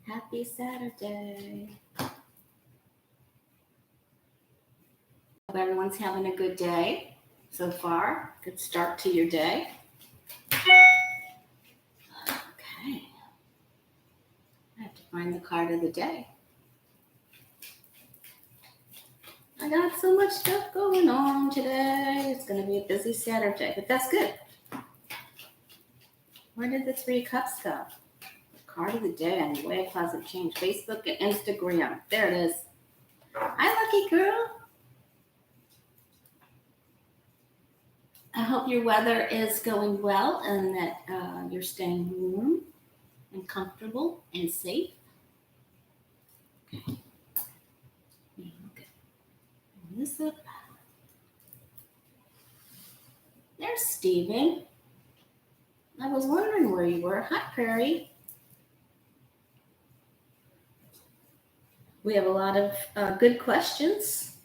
Happy Saturday. Hope everyone's having a good day so far. Good start to your day. Okay. I have to find the card of the day. I got so much stuff going on today. It's going to be a busy Saturday, but that's good. Where did the 3 cups go? Card of the day on the way positive change. Facebook and Instagram. There it is. Hi, lucky girl. I hope your weather is going well and that you're staying warm and comfortable and safe. Okay. Okay. This up. There's Steven. I was wondering where you were. Hi, Prairie. We have a lot of good questions.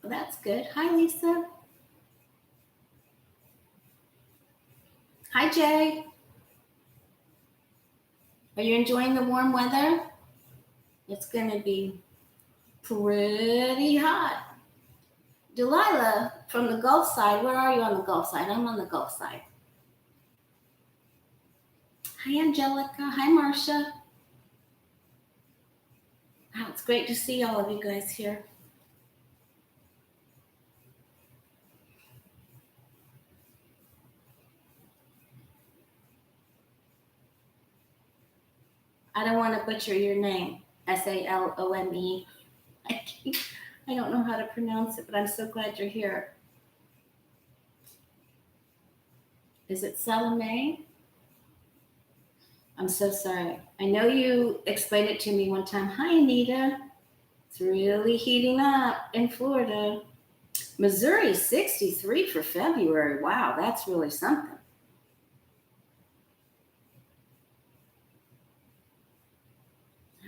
Well, that's good. Hi, Lisa. Hi, Jay. Are you enjoying the warm weather? It's going to be pretty hot. Delilah from the Gulf side. Where are you on the Gulf side? I'm on the Gulf side. Hi, Angelica. Hi, Marcia. Wow, it's great to see all of you guys here. I don't want to butcher your name. Salome. I don't know how to pronounce it, but I'm so glad you're here. Is it Salome? I'm so sorry. I know you explained it to me one time. Hi, Anita. It's really heating up in Florida. Missouri, 63 for February. Wow, that's really something.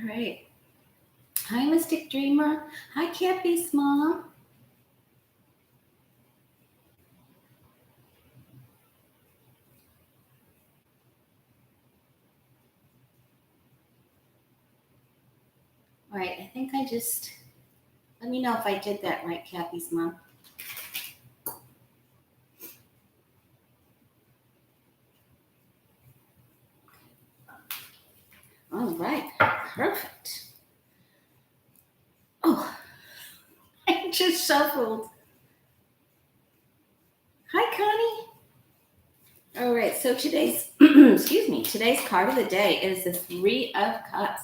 All right. Hi, Mystic Dreamer. Hi, Cappy's mom. All right, I think I just, let me know if I did that right, Cappy's mom. All right, perfect. Oh, I just shuffled. Hi, Connie. All right, so today's, today's card of the day is the 3 of Cups.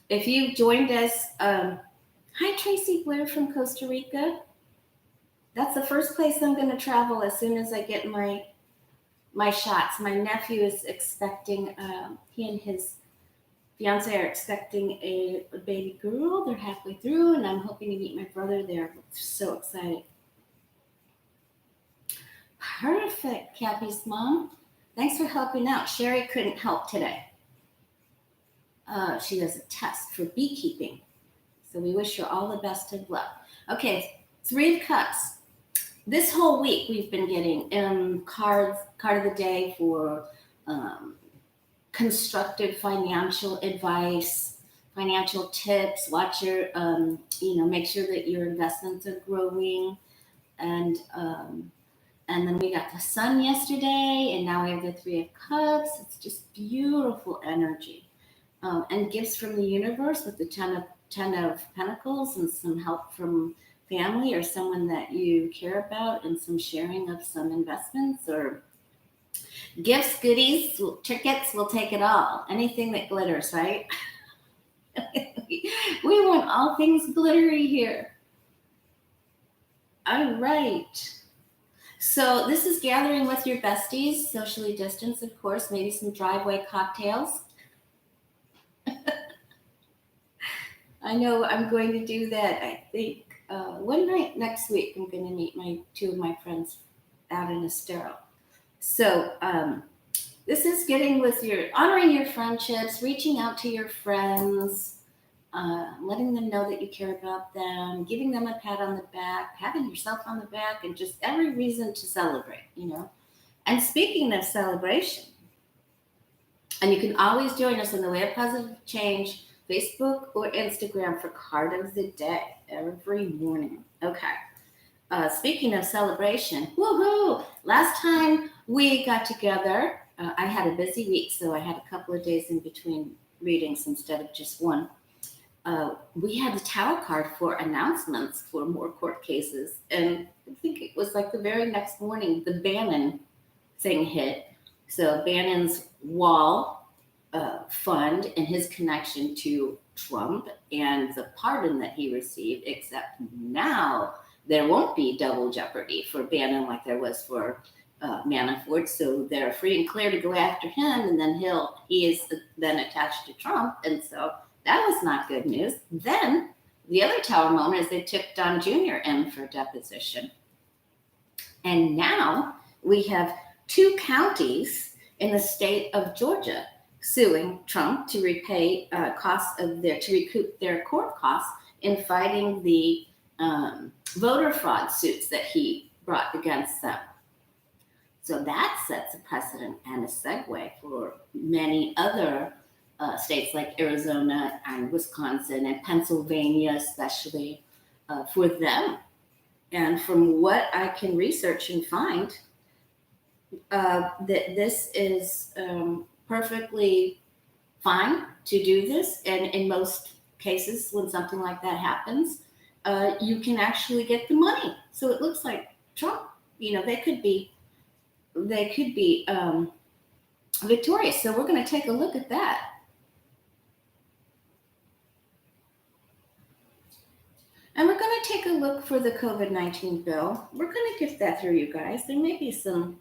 If you've joined us, hi, Tracy Blair from Costa Rica. That's the first place I'm going to travel as soon as I get my shots. My nephew is expecting, he and his fiance are expecting a baby girl. They're halfway through, and I'm hoping to meet my brother there. So excited. Perfect, Cappy's mom. Thanks for helping out. Sherry couldn't help today. She does a test for beekeeping. So we wish her all the best of luck. Okay, 3 of Cups. This whole week we've been getting card of the day for constructive financial advice, financial tips. Watch your, make sure that your investments are growing. And then we got the sun yesterday, and now we have the 3 of Cups. It's just beautiful energy. And gifts from the universe with the 10 of Pentacles and some help from family or someone that you care about and some sharing of some investments or gifts, goodies, tickets. We'll take it all. Anything that glitters, right? We want all things glittery here. All right. So this is gathering with your besties, socially distanced, of course, maybe some driveway cocktails. I know I'm going to do that. I think one night next week, I'm going to meet 2 of my friends out in Estero. So this is getting with honoring your friendships, reaching out to your friends, letting them know that you care about them, giving them a pat on the back, patting yourself on the back, and just every reason to celebrate, And speaking of celebration, And you can always join us on the Way of Positive Change, Facebook or Instagram for Card of the Day every morning. Okay. Speaking of celebration, woohoo! Last time we got together, I had a busy week, so I had a couple of days in between readings instead of just one. We had the Tower card for announcements for more court cases, and I think it was like the very next morning, the Bannon thing hit. So Bannon's wall fund and his connection to Trump and the pardon that he received, except now there won't be double jeopardy for Bannon like there was for Manafort. So they're free and clear to go after him, and then he is then attached to Trump, and so that was not good news. Then the other Tower moment is they took Don Jr. in for deposition, and now we have 2 counties in the state of Georgia suing Trump to repay to recoup their court costs in fighting the voter fraud suits that he brought against them. So that sets a precedent and a segue for many other states like Arizona and Wisconsin and Pennsylvania, especially for them. And from what I can research and find, that this is perfectly fine to do this. And in most cases, when something like that happens, you can actually get the money. So it looks like Trump, they could be victorious. So we're going to take a look at that. And we're going to take a look for the COVID-19 bill. We're going to get that through, you guys. There may be some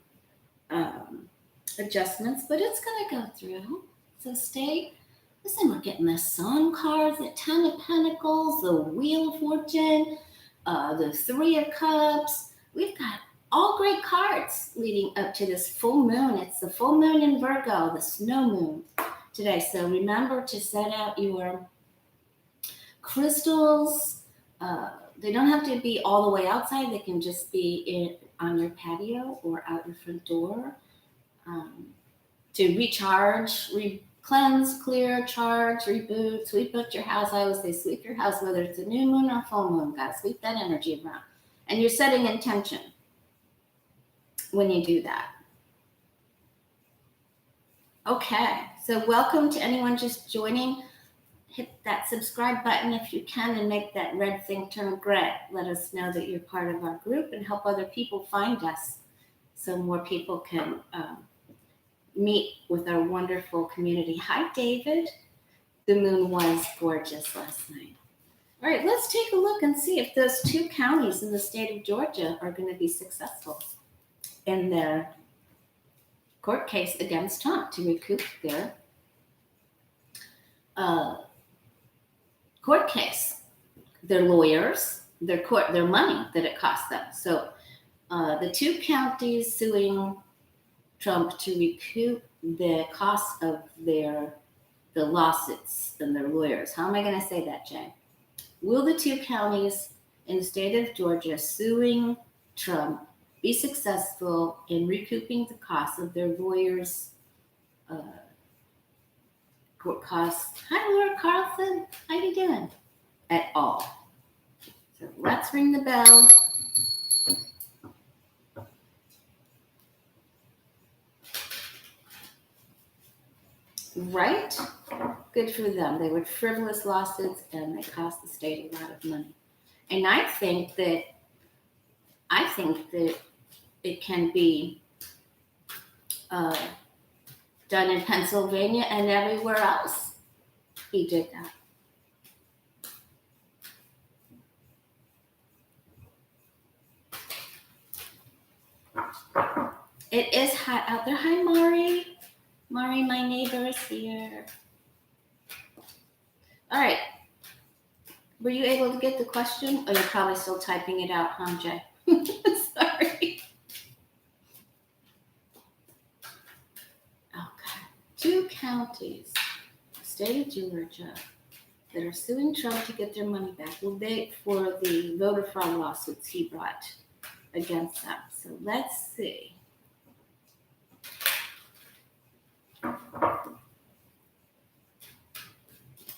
adjustments, but it's going to go through. So listen, we're getting the Sun cards, the 10 of Pentacles, the Wheel of Fortune, the 3 of Cups. We've got all great cards leading up to this full moon. It's the full moon in Virgo, the snow moon today. So remember to set out your crystals. They don't have to be all the way outside. They can just be on your patio or out your front door to recharge, cleanse, clear, charge, reboot, sweep up your house. I always say sweep your house, whether it's a new moon or full moon. Got to sweep that energy around. And you're setting intention when you do that. Okay, so welcome to anyone just joining. Hit that subscribe button if you can and make that red thing turn gray. Let us know that you're part of our group and help other people find us so more people can meet with our wonderful community. Hi, David. The moon was gorgeous last night. All right, let's take a look and see if those 2 counties in the state of Georgia are going to be successful in their court case against Trump to recoup their court case, their lawyers, their money that it cost them. So the 2 counties suing Trump to recoup the cost of the lawsuits and their lawyers. How am I going to say that, Jay? Will the 2 counties in the state of Georgia suing Trump be successful in recouping the cost of their lawyers' court costs? Hi, Laura Carlson. How you doing? At all. So let's ring the bell. Right? Good for them. They were frivolous lawsuits and they cost the state a lot of money. And I think that it can be done in Pennsylvania and everywhere else. He did that. It is hot out there. Hi, Mari. Mari, my neighbor, is here. All right. Were you able to get the question? Oh, you're probably still typing it out, huh, Jay? Sorry. Okay. 2 counties, state of Georgia, that are suing Trump to get their money back. Well, for the voter fraud lawsuits he brought against them. So let's see.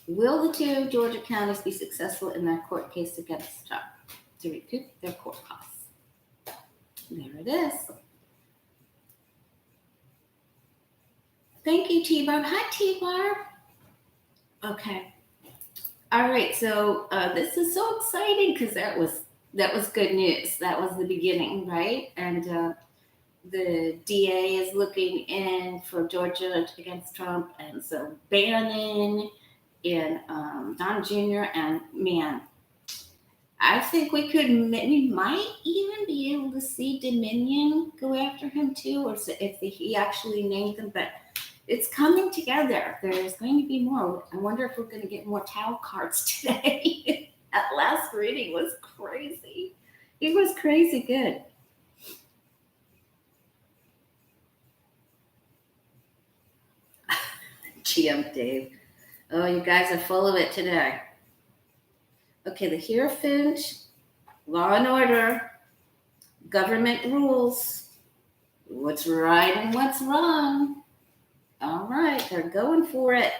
Will the two Georgia counties be successful in their court case against Trump to recoup their court costs? There it is. Thank you, T-Bar. Hi, T-Bar. Okay. All right. So this is so exciting because that was good news. That was the beginning, right? And the DA is looking in for Georgia against Trump, and so Bannon and Don Jr. and man, I think we might even be able to see Dominion go after him too, or so if he actually named them. But it's coming together. There's going to be more. I wonder if we're going to get more towel cards today. That last reading was crazy. It was crazy good. GM Dave. Oh, you guys are full of it today. Okay, the Hierophant, law and order, government rules, what's right and what's wrong. All right, they're going for it.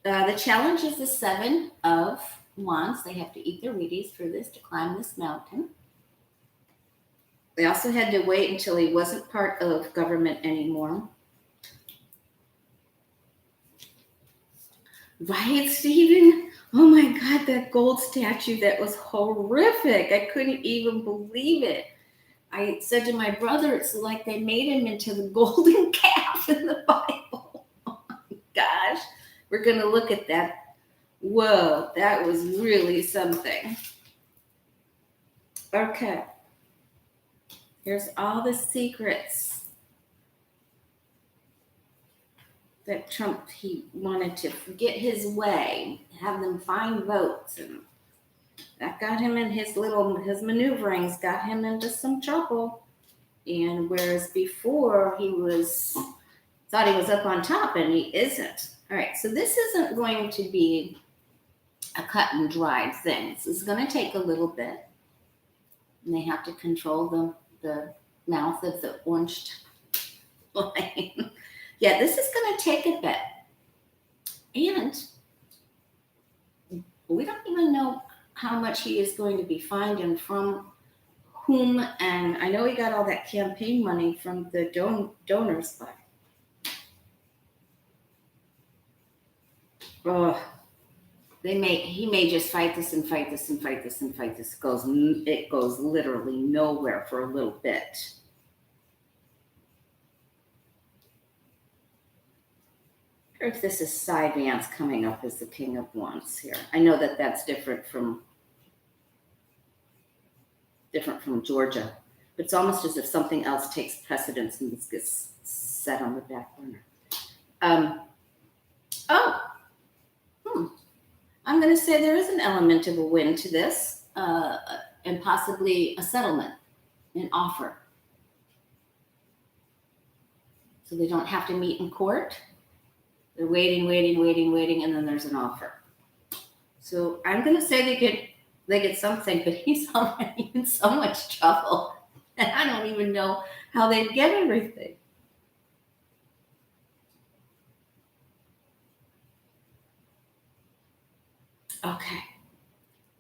The challenge is the 7 of Wands. They have to eat their Wheaties for this to climb this mountain. They also had to wait until he wasn't part of government anymore. Right, Stephen? Oh my God, that gold statue, that was horrific. I couldn't even believe it. I said to my brother, it's like they made him into the golden calf in the Bible. Oh my gosh. We're going to look at that. Whoa, that was really something. Okay. Here's all the secrets that Trump, he wanted to get his way, have them find votes, and that got him in his maneuverings, got him into some trouble. And whereas before he thought he was up on top, and he isn't. All right, so this isn't going to be a cut and dried thing. This is going to take a little bit, and they have to control the mouth of the orange line. Yeah, this is going to take a bit. And we don't even know how much he is going to be fined and from whom. And I know he got all that campaign money from the donors, but he may just fight this and fight this and fight this and fight this. It goes literally nowhere for a little bit. Or if this is Cy Vance coming up as the King of Wands here. I know that that's different from Georgia, but it's almost as if something else takes precedence and this gets set on the back burner. I'm going to say there is an element of a win to this, and possibly a settlement, an offer. So they don't have to meet in court. They're waiting, and then there's an offer. So I'm going to say they get something, but he's already in so much trouble. And I don't even know how they get everything. Okay.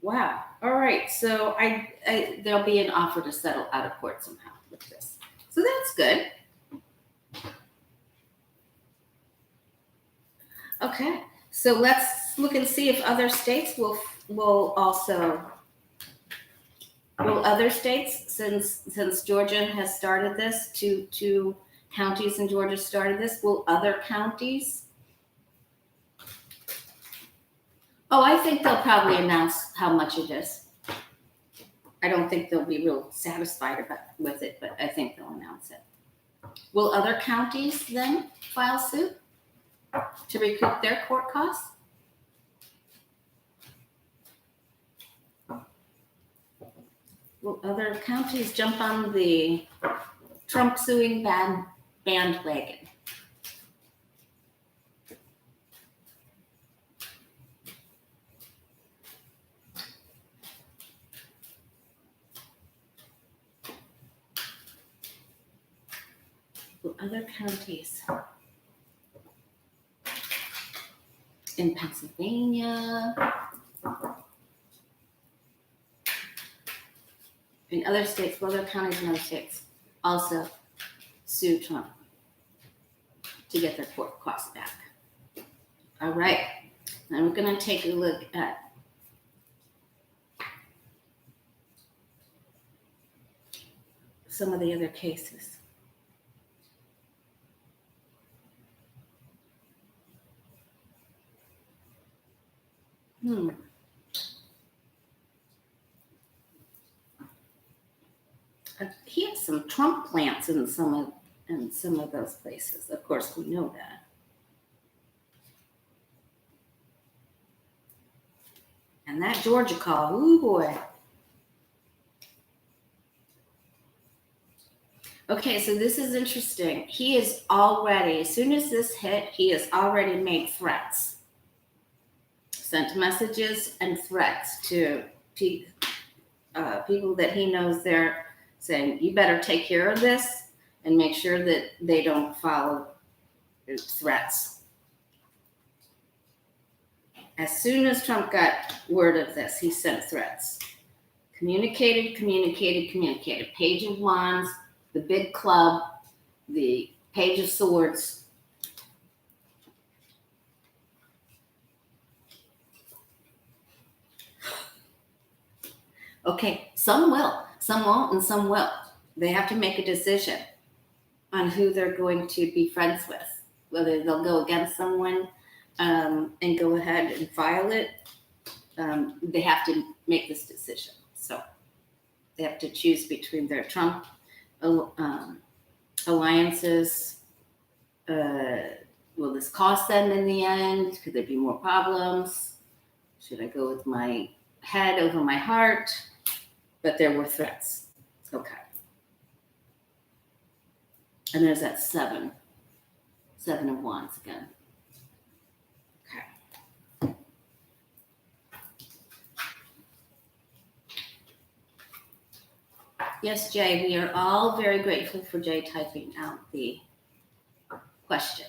Wow. All right. So there'll be an offer to settle out of court somehow with this. So that's good. Okay, so let's look and see if other states will other states, since Georgia has started this, two counties in Georgia started this, will other counties? Oh, I think they'll probably announce how much it is. I don't think they'll be real satisfied with it, but I think they'll announce it. Will other counties then file suit to recoup their court costs? Will other counties jump on the Trump suing bandwagon? Will other counties? in Pennsylvania. In other states, well, there are counties in other states also sue Trump to get their court costs back. All right, now we're going to take a look at some of the other cases. He has some Trump plants in some of those places. Of course, we know that. And that Georgia call, ooh boy. Okay, so this is interesting. He is already, as soon as this hit, he has already made threats. Sent messages and threats to people that he knows they're saying, you better take care of this and make sure that they don't follow threats. As soon as Trump got word of this, he sent threats. Communicated. Page of Wands, the big club, the Page of Swords. Okay, some will, some won't, and some will. They have to make a decision on who they're going to be friends with, whether they'll go against someone and go ahead and file it. They have to make this decision. So they have to choose between their Trump alliances. Will this cost them in the end? Could there be more problems? Should I go with my head over my heart? But there were threats. Okay. And there's that seven of Wands again. Okay. Yes, Jay, we are all very grateful for Jay typing out the question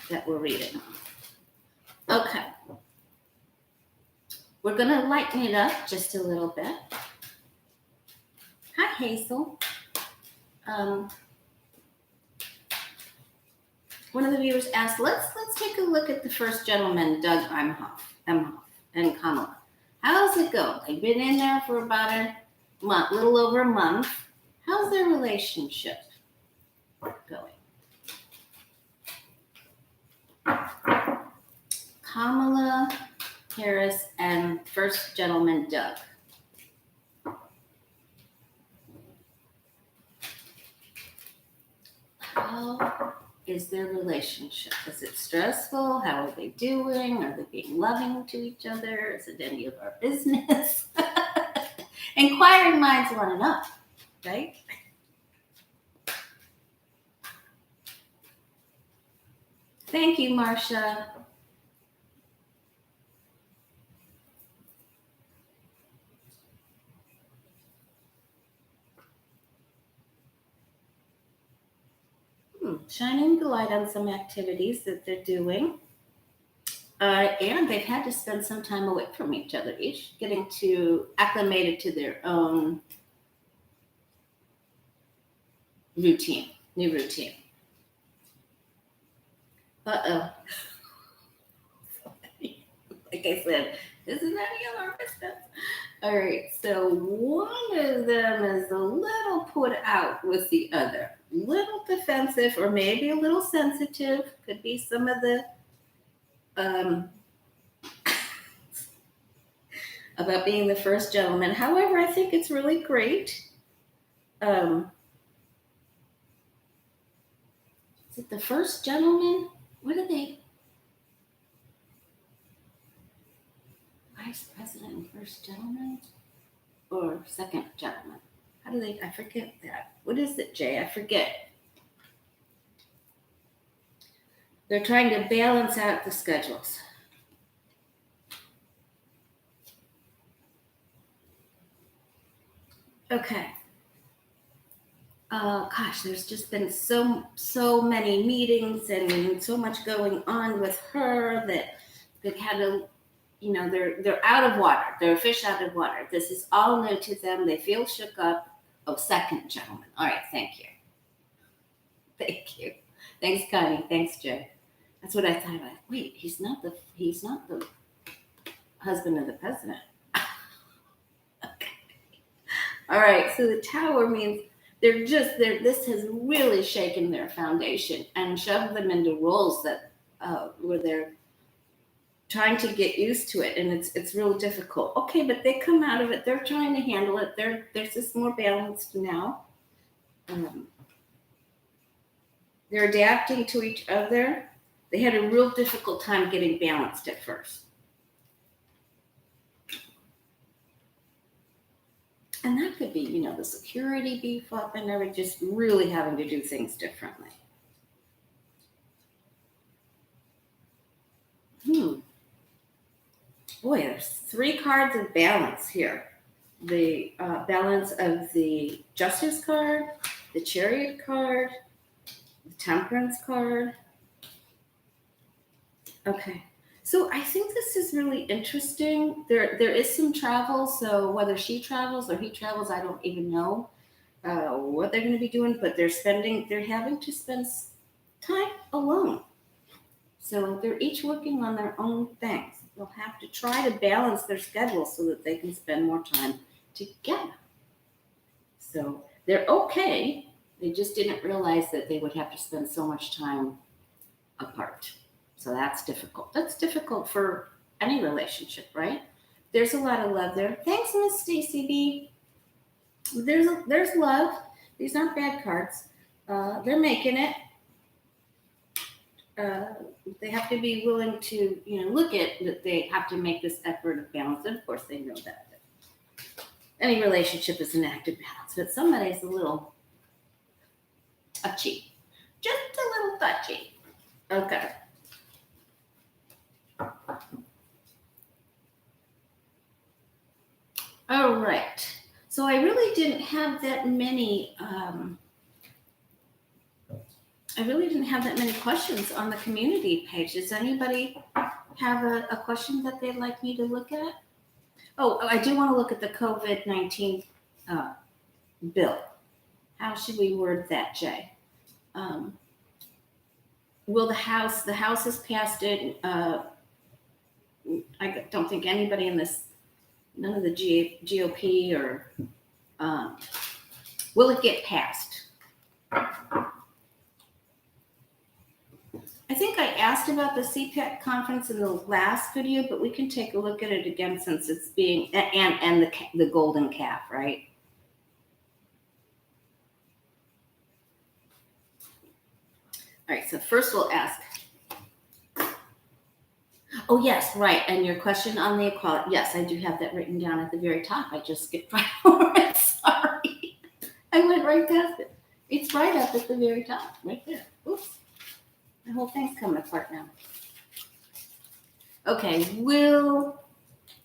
that we're reading. Okay. We're going to lighten it up just a little bit. Hi, Hazel. One of the viewers asked, let's take a look at the first gentleman, Doug Emhoff and Kamala. How's it going? They've been in there for about a month, little over a month. How's their relationship going? Kamala Harris and first gentleman, Doug. How is their relationship? Is it stressful? How are they doing? Are they being loving to each other? Is it any of our business? Inquiring minds want to know, right? Thank you, Marcia. Shining the light on some activities that they're doing. And they've had to spend some time away from each other, each getting acclimated to their own new routine. Uh-oh. Like I said, this is not any of our business. All right, so one of them is a little put out with the other. Little defensive or maybe a little sensitive. Could be some of the about being the first gentleman. However, I think it's really great. Is it the first gentleman? What are they? Vice President and first gentleman? Or second gentleman? How do they? I forget that. What is it, Jay? I forget. They're trying to balance out the schedules. Okay. Gosh, there's just been so many meetings and so much going on with her that that had a, they're out of water. They're a fish out of water. This is all new to them. They feel shook up. Oh, second gentleman. All right, thank you. Thank you. Thanks, Connie. Thanks, Jay. That's what I thought about. Wait, he's not the husband of the president. Okay. All right, so the tower means this has really shaken their foundation and shoved them into roles that where they're trying to get used to it, and it's real difficult. Okay, but they come out of it. They're trying to handle it. There's just more balanced now. They're adapting to each other. They had a real difficult time getting balanced at first. And that could be, the security beef up and they're just really having to do things differently. Boy, there's 3 cards of balance here. The balance of the Justice card, the Chariot card, the Temperance card. Okay. So I think this is really interesting. There is some travel. So whether she travels or he travels, I don't even know what they're going to be doing. But they're having to spend time alone. So they're each working on their own things. They'll have to try to balance their schedule so that they can spend more time together. So they're okay. They just didn't realize that they would have to spend so much time apart. So that's difficult. That's difficult for any relationship, right? There's a lot of love there. Thanks, Miss Stacy B. There's love. These aren't bad cards. They're making it. They have to be willing to, look at that. They have to make this effort of balance. And of course, they know that any relationship is an act of balance, but somebody's a little touchy, just a little touchy. Okay. All right. So I really didn't have that many. Questions on the community page. Does anybody have a question that they'd like me to look at? Oh, I do want to look at the COVID-19 bill. How should we word that, Jay? Will the House has passed it. I don't think anybody in this, none of the GOP or, will it get passed? I think I asked about the CPAC conference in the last video, but we can take a look at it again since it's being, and the golden calf, right? All right, so first we'll ask. Oh, yes, right. And your question on the equality. Yes, I do have that written down at the very top. I just skipped right over it. Sorry. I went right past it. It's right up at the very top, right there. Oops. The whole thing's coming apart now. Okay, will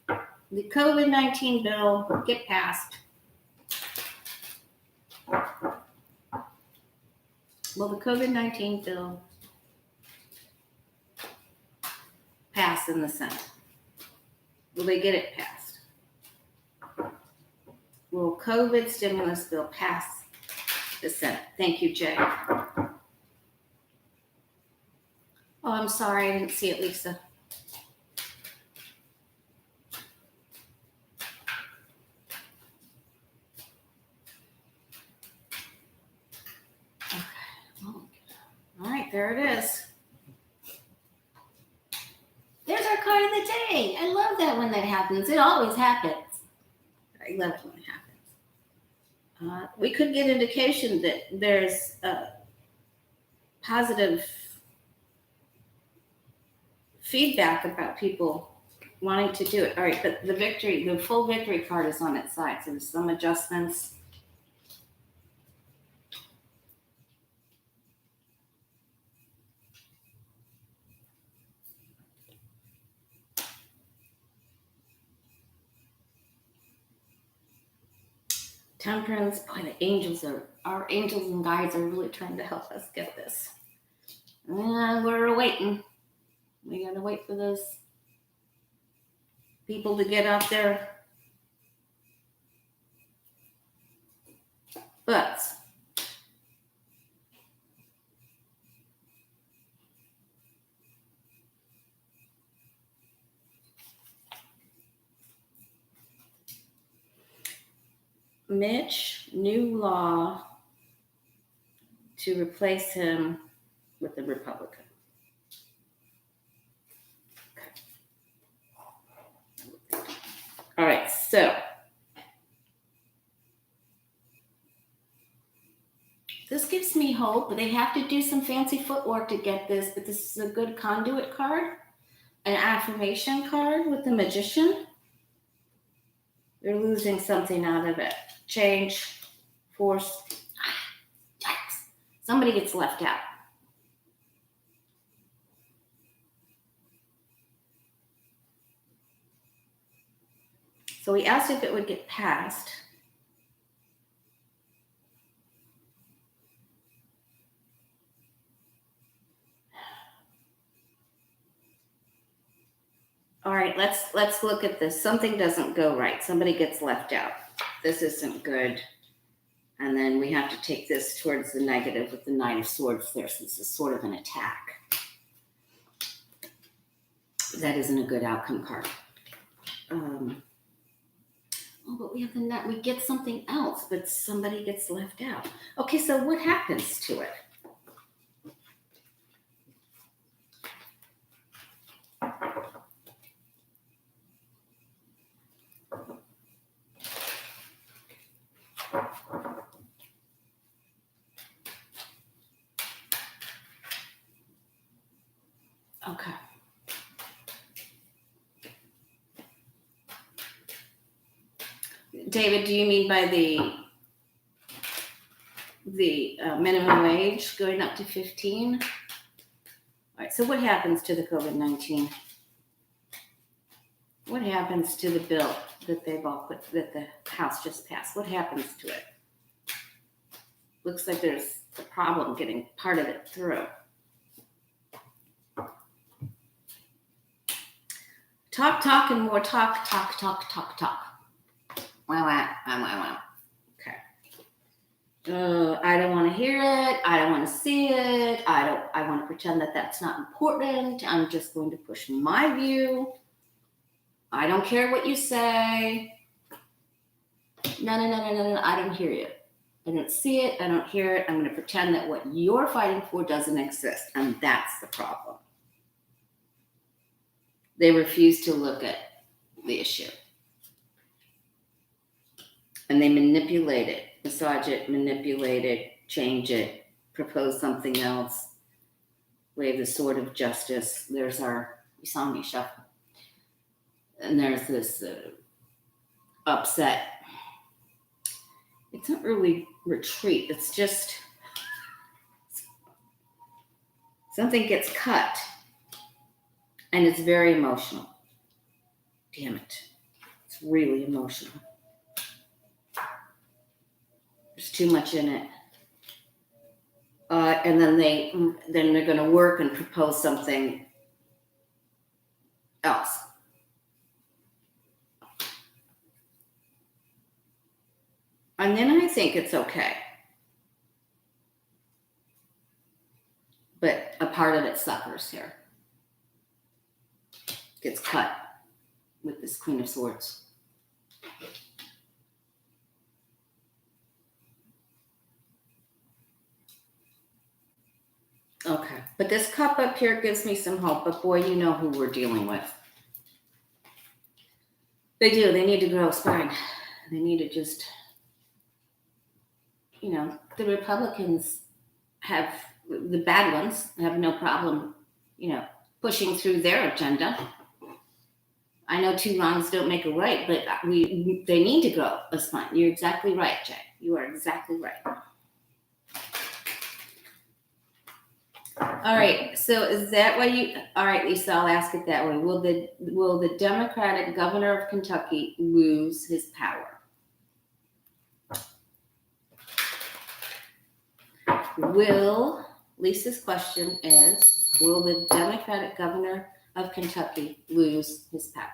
the COVID-19 bill get passed? Will the COVID-19 bill pass in the Senate? Will they get it passed? Will COVID stimulus bill pass the Senate? Thank you, Jay. Oh, I'm sorry, I didn't see it, Lisa. Okay. Oh, all right, there it is. There's our card of the day. I love that when that happens. It always happens. I love it when it happens. We could get indication that there's positive feedback about people wanting to do it. All right, but the full victory card is on its side. So there's some adjustments. Temperance. Boy, our angels and guides are really trying to help us get this. And we're waiting. We gotta wait for this people to get out their butts. Mitch, new law to replace him with a Republican. Okay. All right, so this gives me hope. They have to do some fancy footwork to get this, but this is a good conduit card, an affirmation card with the magician. They're losing something out of it. Change, force. Somebody gets left out. So we asked if it would get passed. All right, let's look at this. Something doesn't go right. Somebody gets left out. This isn't good. And then we have to take this towards the negative with the Knight of Swords there, since it's sort of an attack. That isn't a good outcome card. But we have the Knight. We get something else, but somebody gets left out. Okay, so what happens to it? Okay. David, do you mean by the minimum wage going up to 15? All right, so what happens to the COVID-19? What happens to the bill that they've all put, that the House just passed? What happens to it? Looks like there's a problem getting part of it through. Talk, and more talk. Wow. Okay. I don't want to hear it. I don't want to see it. I want to pretend that that's not important. I'm just going to push my view. I don't care what you say. No. I don't hear you. I don't see it. I don't hear it. I'm going to pretend that what you're fighting for doesn't exist. And that's the problem. They refuse to look at the issue. And they manipulate it, massage it, manipulate it, change it, propose something else, wave the sword of justice. There's our, you saw me shuffle. And there's this upset. It's not really retreat. It's just something gets cut. And it's very emotional. Damn it. It's really emotional. There's too much in it. And then they're going to work and propose something else. And then I think it's okay. But a part of it suffers here. Gets cut with this Queen of Swords. Okay, but this cup up here gives me some hope, but boy, you know who we're dealing with. They do, they need to grow spine. They need to just, the Republicans have, the bad ones have no problem, pushing through their agenda. I know two wrongs don't make a right, but they need to grow a spine. You're exactly right, Jay. You are exactly right. All right, so is that why all right, Lisa, I'll ask it that way. Will the Democratic governor of Kentucky lose his power? Lisa's question is, will the Democratic governor of Kentucky lose his power?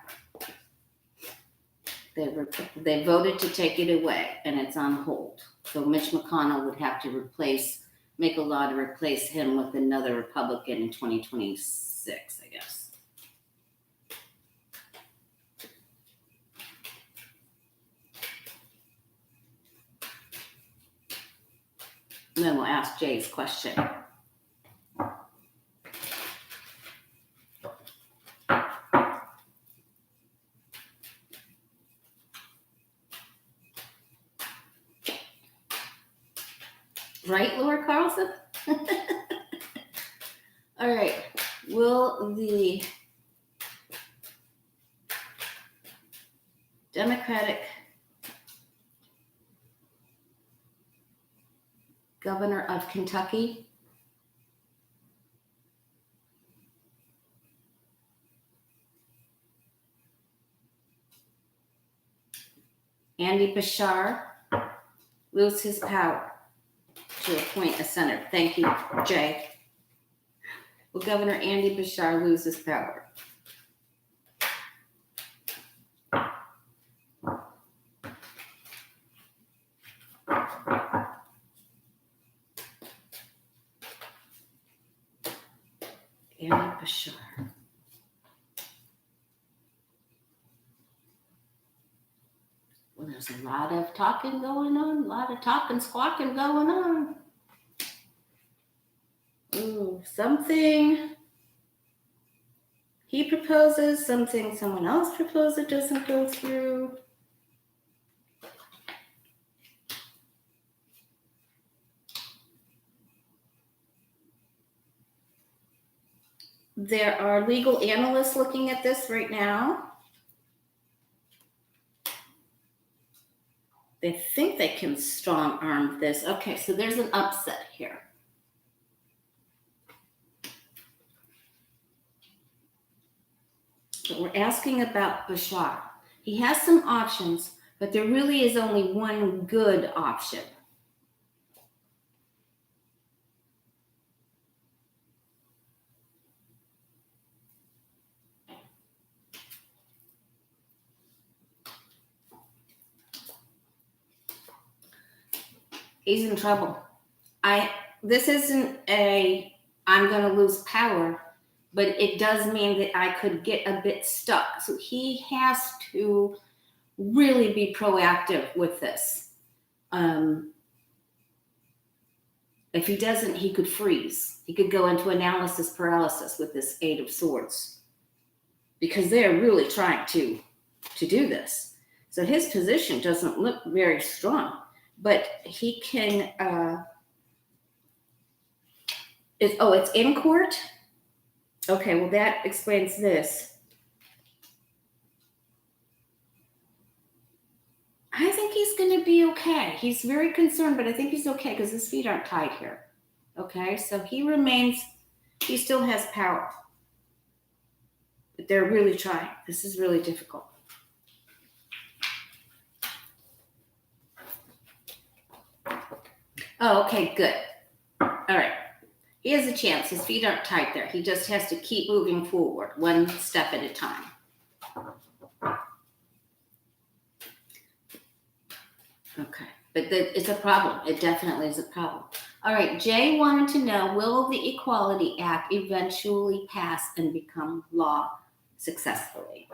They voted to take it away, and it's on hold. So Mitch McConnell would have to make a law to replace him with another Republican in 2026, I guess. And then we'll ask Jay's question. Right, Laura Carlson? All right. Will the Democratic governor of Kentucky Andy Beshear lose his power to appoint a senator? Thank you, Jay. Will Governor Andy Beshear lose his power? Andy Beshear. Well, there's a lot of talking going on, a lot of talking, squawking going on. Ooh, something he proposes, something someone else proposes doesn't go through. There are legal analysts looking at this right now. They think they can strong arm this. Okay, so there's an upset here. But we're asking about Beshear. He has some options, but there really is only one good option. He's in trouble. This isn't I'm going to lose power, but it does mean that I could get a bit stuck. So he has to really be proactive with this. If he doesn't, he could freeze. He could go into analysis paralysis with this Eight of Swords, because they're really trying to do this. So his position doesn't look very strong. But he can, it's in court? Okay, well, that explains this. I think he's going to be okay. He's very concerned, but I think he's okay because his feet aren't tied here. Okay, so he still has power. But they're really trying. This is really difficult. Oh, okay, good. All right. He has a chance. His feet aren't tight there. He just has to keep moving forward, one step at a time. Okay. But it's a problem. It definitely is a problem. All right. Jay wanted to know, will the Equality Act eventually pass and become law successfully?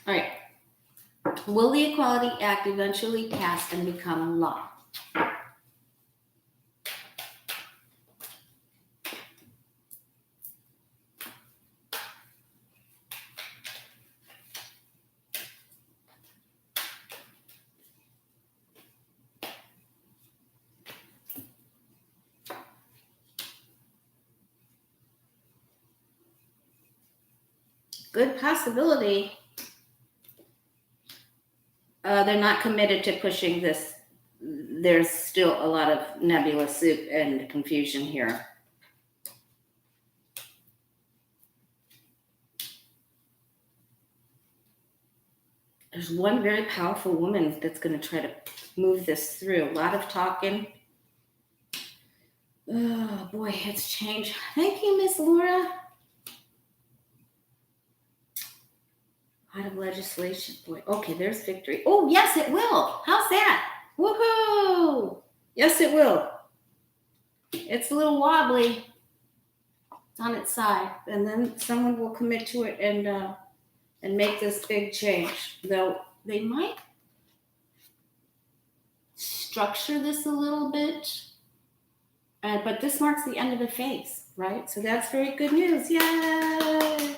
All right. Will the Equality Act eventually pass and become law? Good possibility. They're not committed to pushing this. There's still a lot of nebulous soup and confusion here. There's one very powerful woman that's going to try to move this through. A lot of talking. Oh boy, it's changed. Thank you, Miss Laura. Out of legislation, boy. Okay, there's victory. Oh, yes, it will. How's that? Woohoo! Yes, it will. It's a little wobbly. It's on its side, and then someone will commit to it and make this big change. Though they might structure this a little bit, but this marks the end of the phase, right? So that's very good news. Yay!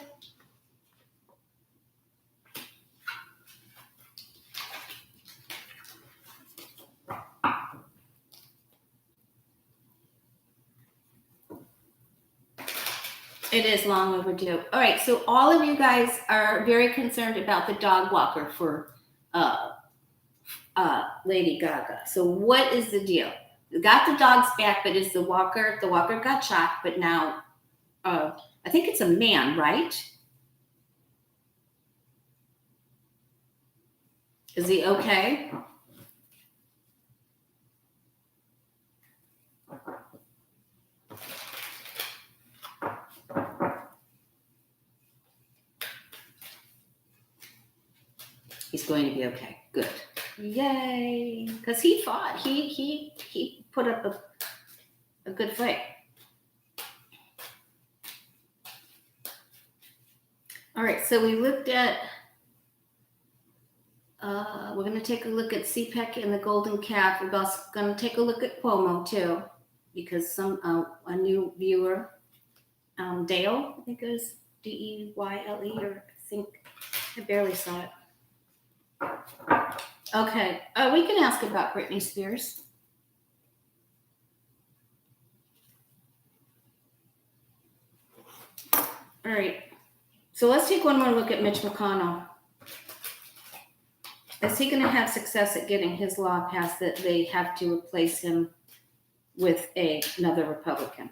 It is long overdue. All right, so all of you guys are very concerned about the dog walker for Lady Gaga. So what is the deal? We got the dogs back, but is the walker got shot, but now I think it's a man, right? Is he okay? He's going to be okay. Good. Yay. Because he fought. He put up a good fight. All right, so we looked at, we're going to take a look at CPAC and the Golden Calf. We're also going to take a look at Cuomo, too, because a new viewer, Dale, I think it was Deyle, or I think I barely saw it. Okay, we can ask about Britney Spears. All right, so let's take one more look at Mitch McConnell. Is he going to have success at getting his law passed that they have to replace him with another Republican?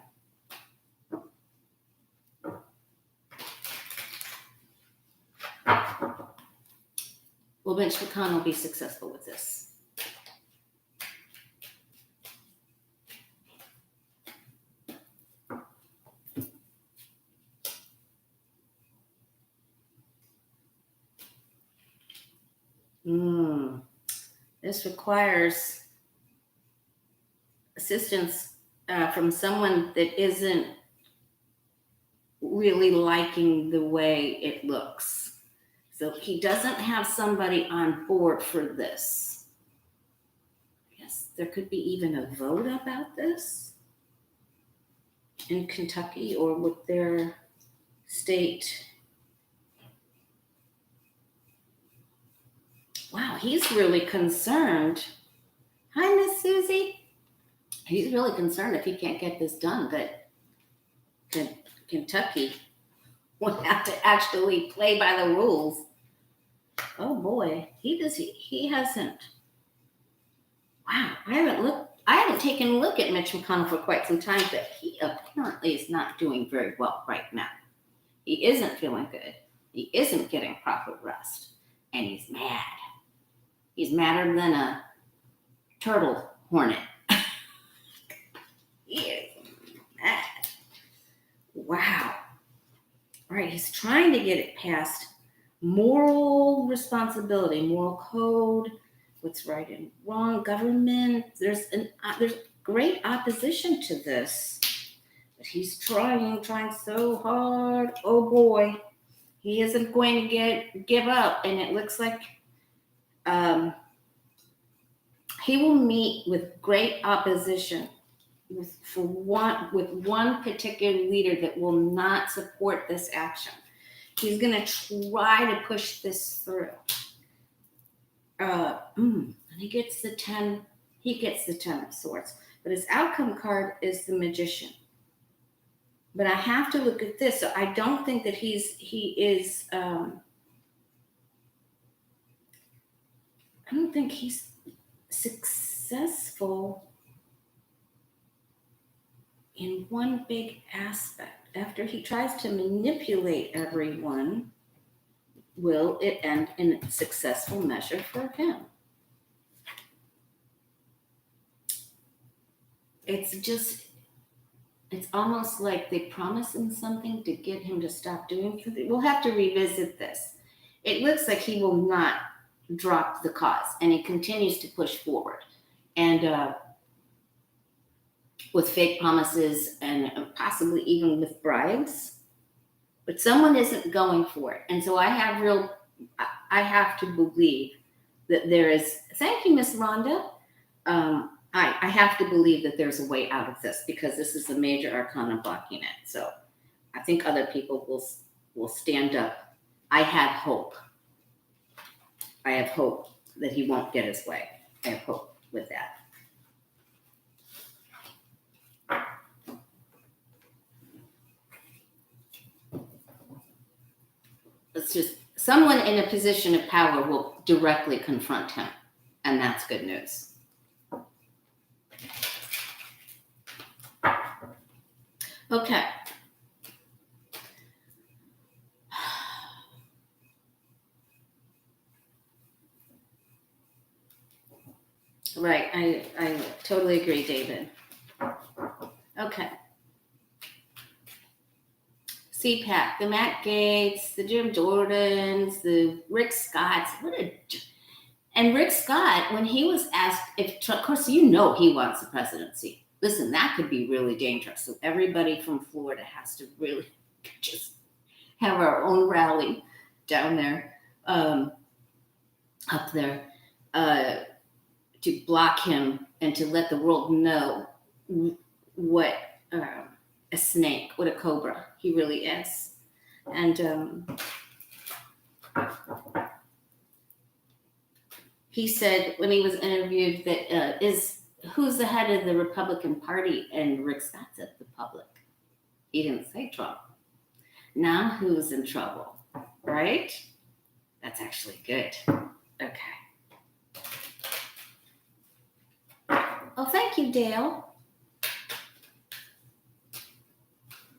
Will Mitch McConnell be successful with this? This requires assistance from someone that isn't really liking the way it looks. So he doesn't have somebody on board for this. Yes, there could be even a vote about this in Kentucky or with their state. Wow, he's really concerned. Hi, Miss Susie. He's really concerned if he can't get this done, that Kentucky will have to actually play by the rules. Oh boy, he hasn't. Wow, I haven't taken a look at Mitch McConnell for quite some time, but he apparently is not doing very well right now. He isn't feeling good. He isn't getting proper rest, and he's mad. He's madder than a turtle hornet. He is mad. Wow. All right, he's trying to get it past moral responsibility, moral code, what's right and wrong, government. There's great opposition to this, but he's trying so hard. Oh boy, he isn't going to give up, and it looks like he will meet with great opposition with one particular leader that will not support this action. He's going to try to push this through. And he gets the 10. He gets the 10 of Swords, but his outcome card is the Magician. But I have to look at this. So I don't think that he is. I don't think he's successful in one big aspect. After he tries to manipulate everyone, will it end in a successful measure for him? It's almost like they promise him something to get him to stop doing something. We'll have to revisit this. It looks like he will not drop the cause, and he continues to push forward. And with fake promises and possibly even with bribes. But someone isn't going for it. And so I have to believe that there is, thank you, Miss Rhonda. I have to believe that there's a way out of this because this is a major arcana blocking it. So I think other people will stand up. I have hope. I have hope that he won't get his way. I have hope with that. It's just someone in a position of power will directly confront him, and that's good news. Okay. Right, I totally agree, David. Okay. CPAC, the Matt Gaetz, the Jim Jordans, the Rick Scotts. And Rick Scott, when he was asked if Trump, of course, he wants the presidency. Listen, that could be really dangerous. So everybody from Florida has to really just have our own rally down there, up there, to block him and to let the world know what a snake, what a cobra he really is. And he said when he was interviewed that who's the head of the Republican Party, and Rick Scott said the public. He didn't say Trump. Now who's in trouble, right? That's actually good. Okay. Oh, thank you, Dale.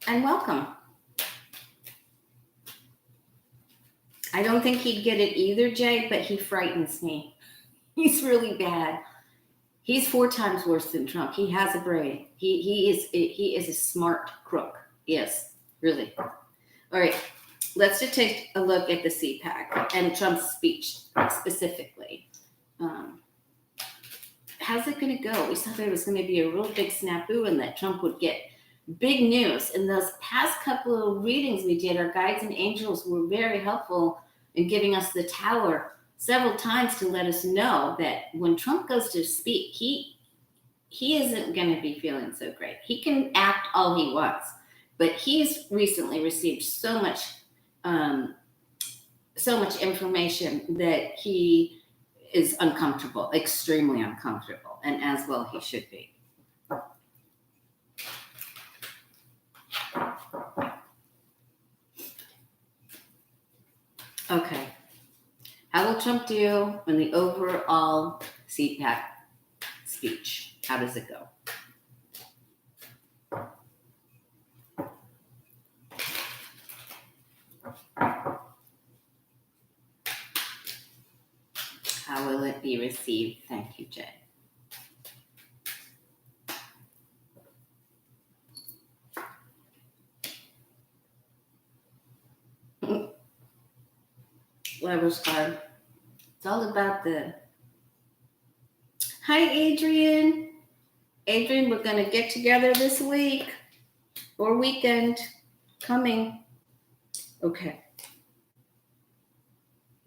And welcome. I don't think he'd get it either, Jay, but he frightens me. He's really bad. He's 4 times worse than Trump. He has a brain. He is a smart crook. Yes, really. All right, let's just take a look at the CPAC and Trump's speech specifically. How's it going to go? We thought there was going to be a real big snafu and that Trump would get big news. In those past couple of readings we did, our guides and angels were very helpful in giving us the tower several times to let us know that when Trump goes to speak, he isn't going to be feeling so great. He can act all he wants, but he's recently received so much information that he is uncomfortable, extremely uncomfortable, and as well he should be. Okay. How will Trump do in the overall CPAC speech? How does it go? How will it be received? Thank you, Jay. Lover's card. It's all about the... Hi, Adrian. Adrian, we're going to get together this week or weekend coming. Okay.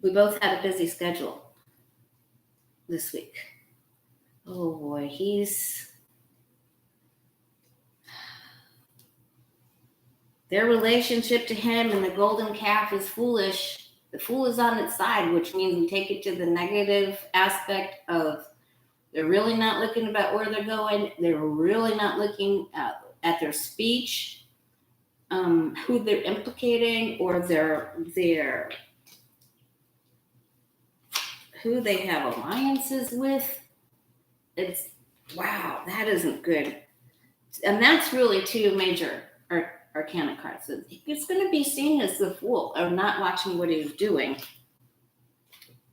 We both had a busy schedule this week. Oh, boy. Their relationship to him and the golden calf is foolish. The fool is on its side, which means we take it to the negative aspect of they're really not looking about where they're going. They're really not looking at their speech, who they're implicating, or their who they have alliances with. It's wow, that isn't good. And that's really 2 major Arcana card. So it's going to be seen as the fool or not watching what he's doing.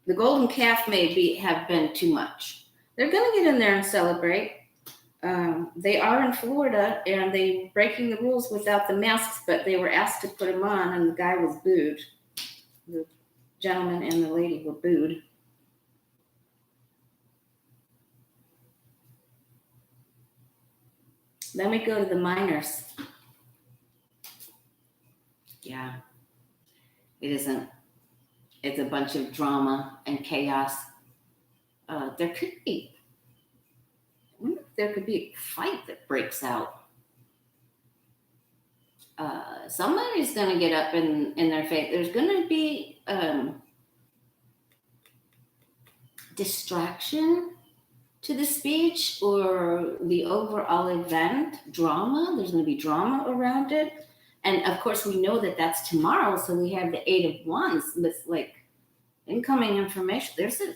The golden calf may have been too much. They're going to get in there and celebrate. They are in Florida, and they breaking the rules without the masks, but they were asked to put them on, and the guy was booed. The gentleman and the lady were booed. Then we go to the minors. Yeah, it isn't. It's a bunch of drama and chaos. There could be a fight that breaks out. Somebody's going to get up in their face. There's going to be distraction to the speech or the overall event, drama. There's going to be drama around it. And of course, we know that that's tomorrow. So we have the 8 of Wands with like incoming information. There's a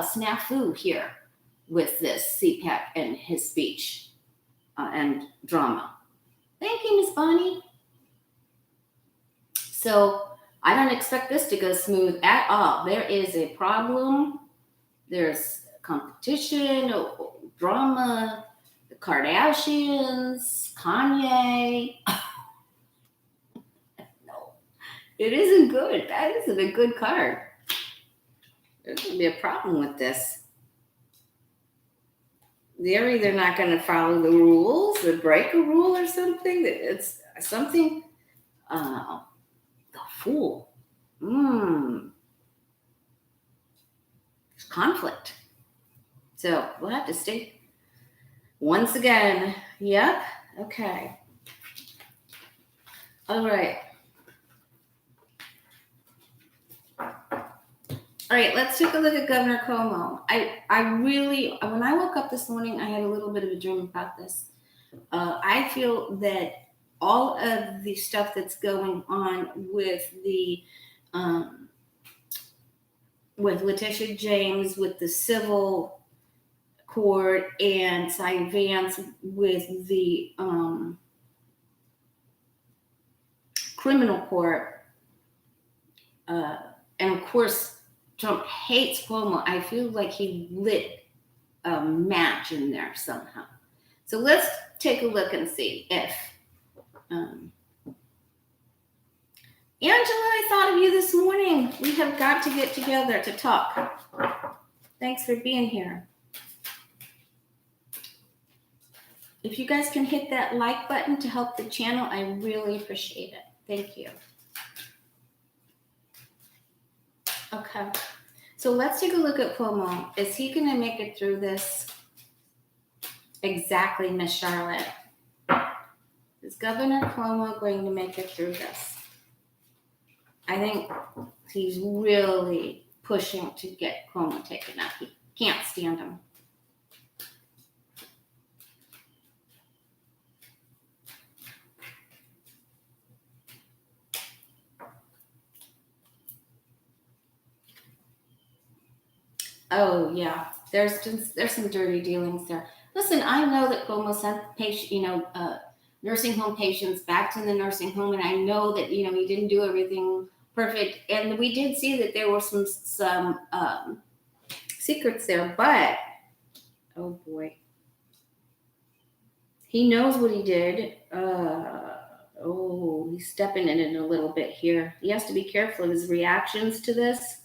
snafu here with this CPAC and his speech and drama. Thank you, Miss Bonnie. So I don't expect this to go smooth at all. There is a problem. There's competition, drama, the Kardashians, Kanye. No, it isn't good. That isn't a good card. There's going to be a problem with this. They're either not going to follow the rules or break a rule or something. It's something, the fool. It's conflict. So we'll have to stay. Once again, yep, okay. All right. All right, let's take a look at Governor Cuomo. I really, when I woke up this morning, I had a little bit of a dream about this. I feel that all of the stuff that's going on with the, with Letitia James, with the civil court, and Cy Vance with the criminal court, and of course, Trump hates Cuomo. I feel like he lit a match in there somehow. So let's take a look and see if Angela, I thought of you this morning. We have got to get together to talk. Thanks for being here. If you guys can hit that like button to help the channel, I really appreciate it. Thank you. Okay, so let's take a look at Cuomo. Is he going to make it through this? Exactly, Miss Charlotte. Is Governor Cuomo going to make it through this? I think he's really pushing to get Cuomo taken out. He can't stand him. Oh yeah, there's some dirty dealings there. Listen, I know that Cuomo sent nursing home patients back to the nursing home, and I know that he didn't do everything perfect, and we did see that there were some secrets there. But oh boy, he knows what he did. He's stepping in it a little bit here. He has to be careful of his reactions to this.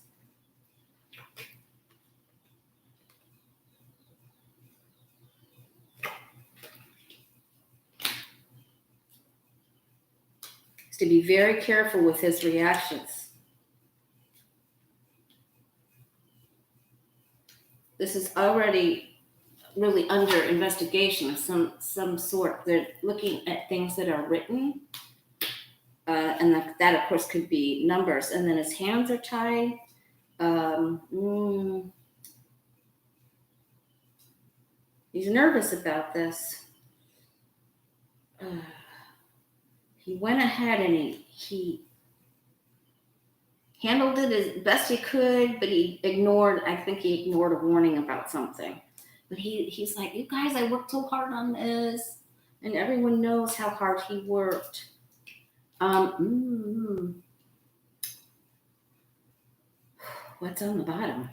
To be very careful with his reactions. This is already really under investigation of some sort. They're looking at things that are written, and that of course could be numbers. And then his hands are tied. He's nervous about this. He went ahead and he handled it as best he could, but he ignored a warning about something. But he's like, you guys, I worked so hard on this. And everyone knows how hard he worked. What's on the bottom?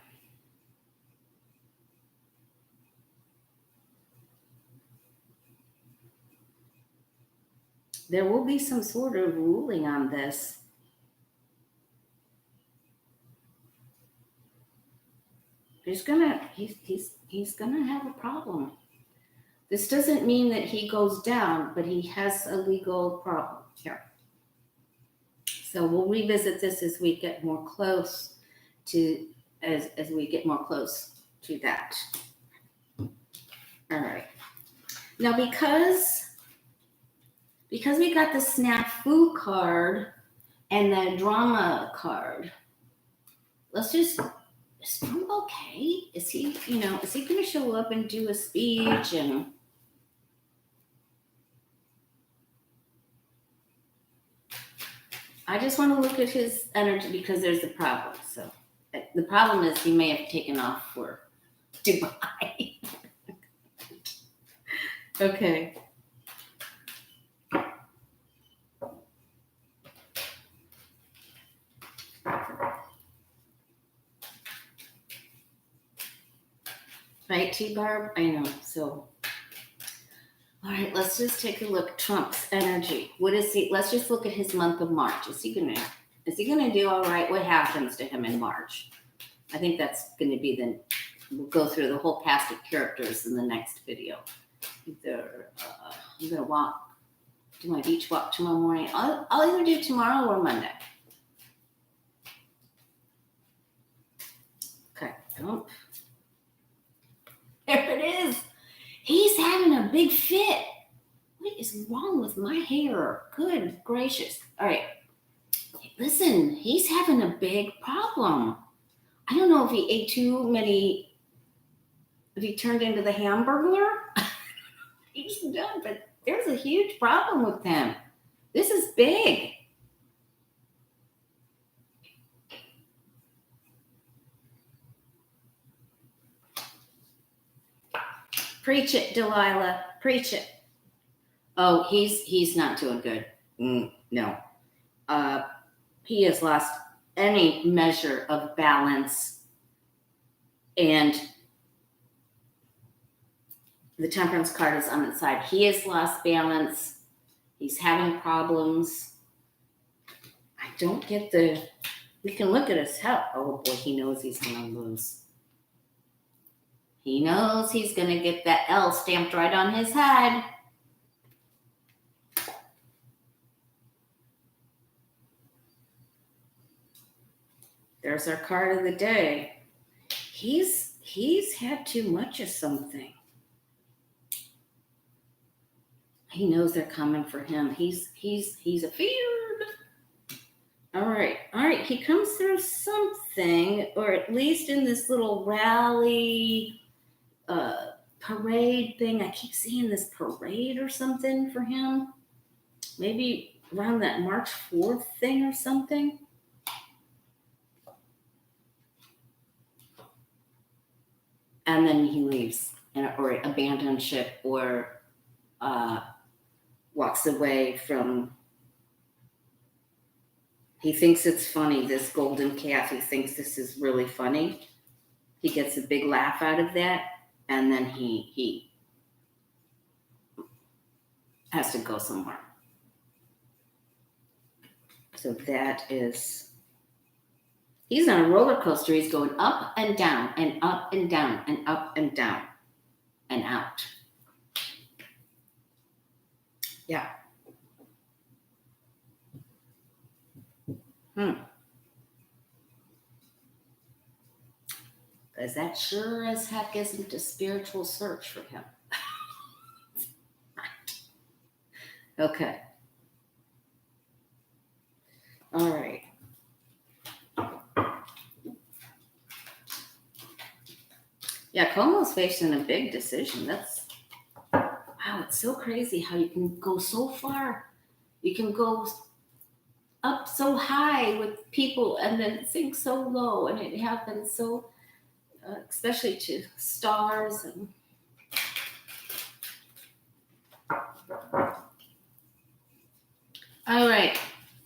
There will be some sort of ruling on this. He's gonna have a problem. This doesn't mean that he goes down, but he has a legal problem here. So we'll revisit this as we get more close to as we get more close to that. All right. Now because we got the Snafu card and the drama card, let's just, is Trump okay? Is he going to show up and do a speech? And I just want to look at his energy because there's a problem. So the problem is he may have taken off for Dubai. Okay. Right, T-Barb? I know. So, all right, let's just take a look. Trump's energy. What is he? Let's just look at his month of March. Is he gonna do all right? What happens to him in March? I think that's going to be we'll go through the whole cast of characters in the next video. I'm gonna do my beach walk tomorrow morning. I'll either do tomorrow or Monday. Okay. There it is. He's having a big fit. What is wrong with my hair? Good gracious. All right. Listen, he's having a big problem. I don't know if he ate too many, if he turned into the Hamburglar. He's done, but there's a huge problem with him. This is big. Preach it, Delilah. Preach it. Oh, he's not doing good. No. He has lost any measure of balance, and the temperance card is on its side. He has lost balance. He's having problems. I don't get we can look at his health. Oh boy, he knows he's going to lose. He knows he's going to get that L stamped right on his head. There's our card of the day. He's had too much of something. He knows they're coming for him. He's afeared. All right. He comes through something, or at least in this little rally, parade thing. I keep seeing this parade or something for him. Maybe around that March 4th thing or something. And then he leaves, or abandons ship, or walks away from. He thinks it's funny, this golden calf. He thinks this is really funny. He gets a big laugh out of that, and then he has to go somewhere. So that is. He's on a roller coaster. He's going up and down and up and down and up and down and out. Yeah. Because that sure as heck isn't a spiritual search for him. Okay. All right. Yeah, Cuomo's facing a big decision. Wow, it's so crazy how you can go so far. You can go up so high with people and then sink so low. And it happens so, especially to stars. And All right.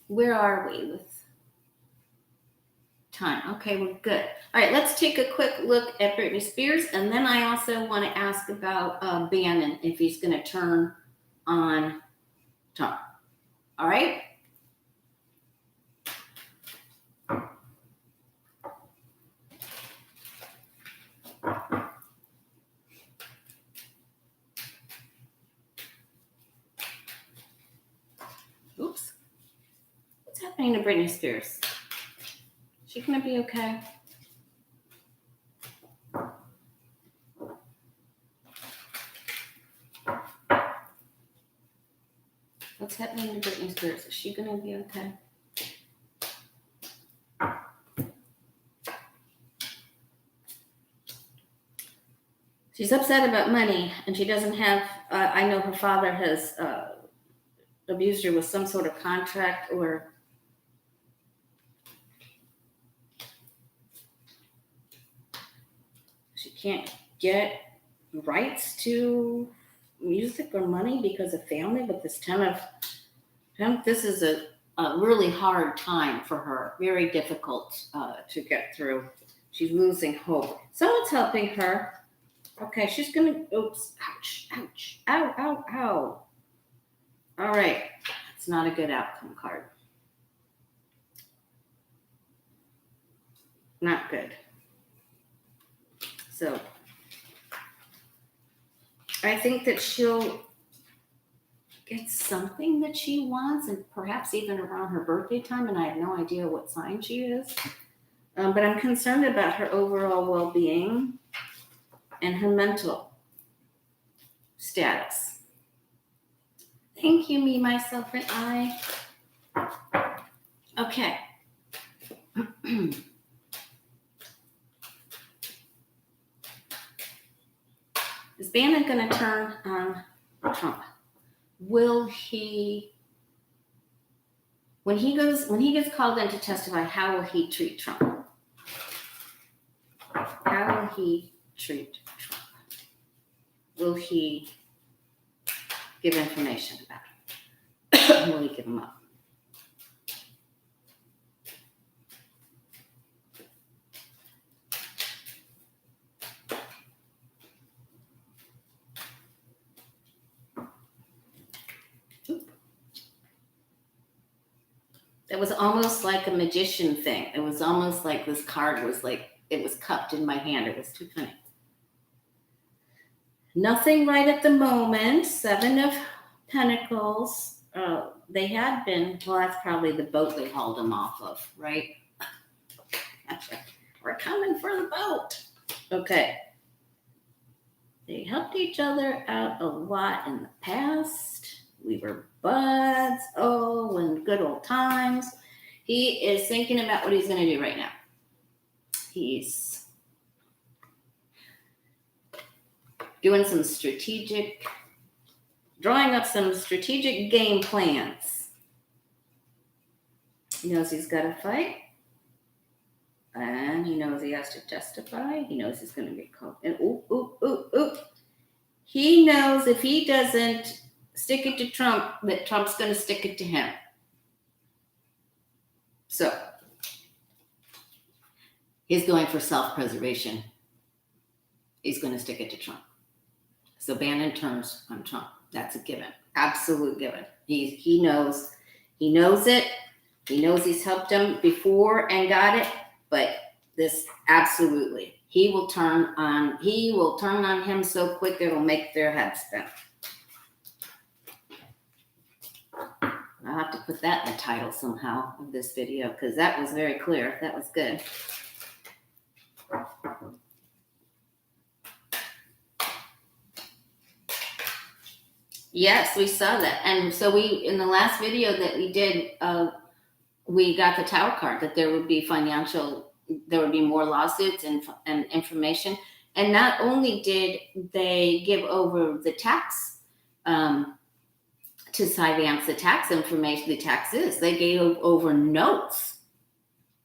Where are we with time? Okay, we're good. All right, let's take a quick look at Britney Spears, and then I also want to ask about Bannon, if he's going to turn on Trump. All right? Oops. What's happening to Britney Spears? She going to be okay? What's happening to Britney Spears? Is she going to be okay? She's upset about money, and she doesn't have, I know her father has abused her with some sort of contract, or she can't get rights to music or money because of family. But this this is a really hard time for her, very difficult to get through. She's losing hope. Someone's helping her. Okay, she's gonna, oops, ouch, ouch, ow, ow, ow. All right, it's not a good outcome card. Not good. So, I think that she'll get something that she wants, and perhaps even around her birthday time, and I have no idea what sign she is. But I'm concerned about her overall well-being and her mental status. Thank you, me, myself, and I. Okay. Is Bannon going to turn on Trump? Will he, when he gets called in to testify, how will he treat Trump? How will he treat Trump? Will he give information about it? Will he give him up? It was almost like a magician thing. It was almost like this card was like, it was cupped in my hand. It was too funny. Nothing right at the moment. 7 of Pentacles. They had been, well, that's probably the boat they hauled them off of, right? We're coming for the boat. Okay. They helped each other out a lot in the past. We were buds. Oh, and good old times. He is thinking about what he's going to do right now. He's doing some drawing up some strategic game plans. He knows he's got to fight. And he knows he has to testify. He knows he's going to get caught. And he knows if he doesn't stick it to Trump, that Trump's going to stick it to him. So he's going for self-preservation. He's going to stick it to Trump. So Bannon turns on Trump. That's a given. Absolute given. He knows it. He knows he's helped him before and got it. But this, absolutely, he will turn on him so quick it'll make their heads spin. I'll have to put that in the title somehow of this video, because that was very clear. That was good. Yes, we saw that. And so in the last video that we did, we got the Tower card, that there would be more lawsuits and information. And not only did they give over the tax to Cyvance, the tax information, the taxes, they gave over notes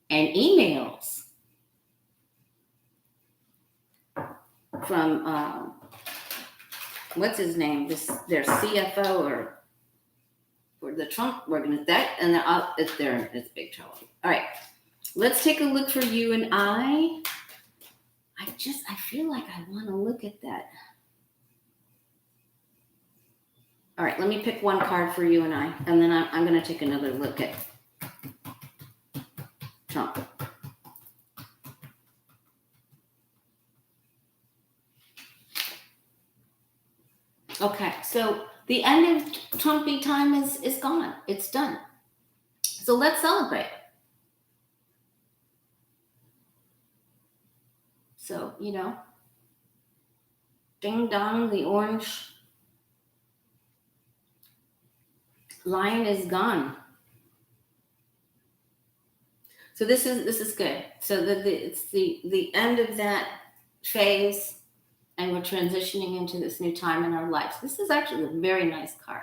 and emails from what's his name? Their CFO, or for the Trump organization, and it's big trouble. All right, let's take a look for you and I. I feel like I want to look at that. All right, let me pick one card for you and I, and then I'm going to take another look at Trump. Okay, so the end of Trumpy time is gone. It's done. So let's celebrate. So, ding dong, the orange lion is gone. So this is good. So it's the end of that phase, and we're transitioning into this new time in our lives. This is actually a very nice card.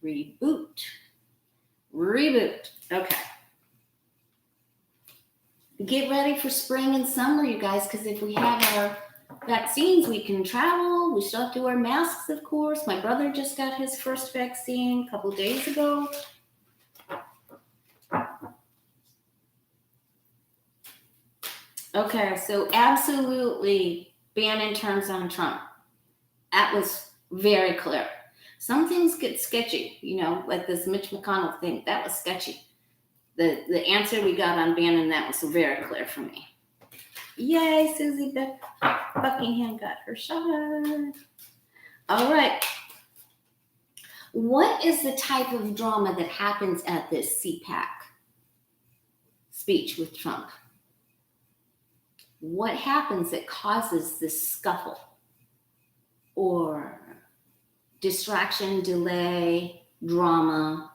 Reboot. Okay. Get ready for spring and summer, you guys, because if we have our vaccines, we can travel. We still have to wear masks, of course. My brother just got his first vaccine a couple days ago. Okay, so absolutely Bannon turns on Trump. That was very clear. Some things get sketchy, like this Mitch McConnell thing. That was sketchy. The answer we got on Bannon, that was very clear for me. Yay, Susie Buckingham got her shot. All right. What is the type of drama that happens at this CPAC speech with Trump? What happens that causes this scuffle or distraction, delay, drama?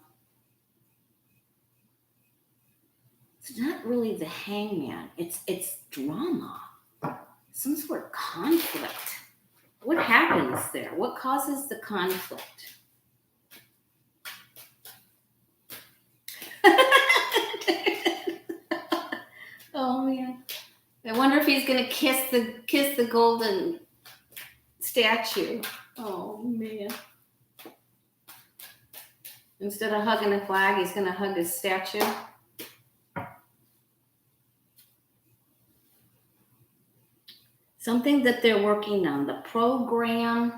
It's not really the hangman. It's drama, some sort of conflict. What happens there? What causes the conflict? Oh man, I wonder if he's gonna kiss the golden statue. Oh man. Instead of hugging the flag, he's gonna hug his statue. Something that they're working on, the program,